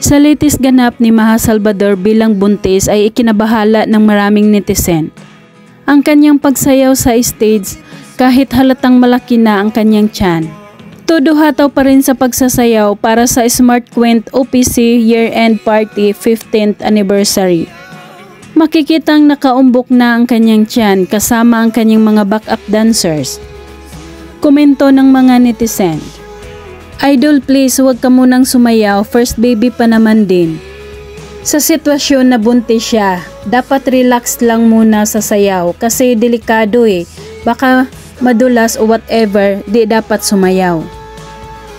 Sa latest ganap ni Maha Salvador bilang buntis ay ikinabahala ng maraming netizen. Ang kanyang pagsayaw sa stage kahit halatang malaki na ang kanyang tiyan. Todo hataw pa rin sa pagsasayaw para sa Smart Quint OPC Year-End Party 15th Anniversary. Makikitang nakaumbok na ang kanyang tiyan kasama ang kanyang mga backup dancers. Komento ng mga netizen: "Idol, please huwag ka munang sumayaw, first baby pa naman din. Sa sitwasyon na buntis siya, dapat relax lang muna sa sayaw kasi delikado baka madulas o whatever, di dapat sumayaw.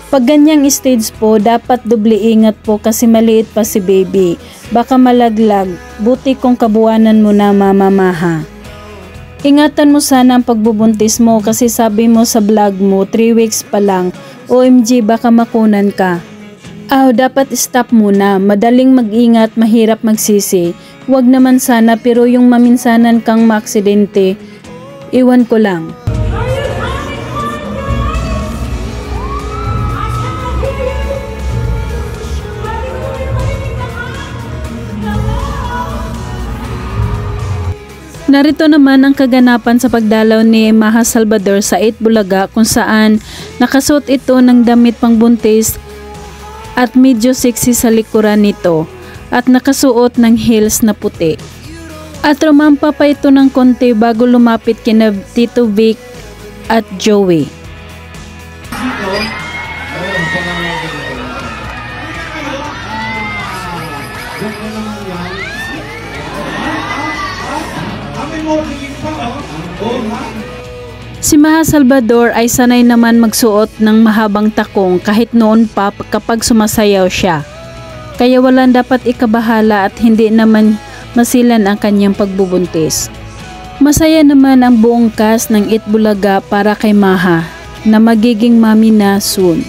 Pag ganyang stage po, dapat doble ingat po kasi maliit pa si baby, baka malaglag, buti kung kabuanan mo na Mama Maha. Ingatan mo sana ang pagbubuntis mo kasi sabi mo sa vlog mo 3 weeks pa lang. OMG, baka makunan ka. Dapat stop muna. Madaling mag-ingat, mahirap magsisi. Huwag naman sana pero yung maminsanan kang maaksidente, iwan ko lang." Narito naman ang kaganapan sa pagdalaw ni Maha Salvador sa Itbulaga kung saan nakasuot ito ng damit pangbuntis at medyo sexy sa likuran nito at nakasuot ng heels na puti. At rumampa pa ito ng konti bago lumapit kina Tito Vic at Joey. Si Maha Salvador ay sanay naman magsuot ng mahabang takong kahit noon pa kapag sumasayaw siya. Kaya walang dapat ikabahala at hindi naman masilan ang kanyang pagbubuntis. Masaya naman ang buong cast ng Itbulaga para kay Maha na magiging mami na soon.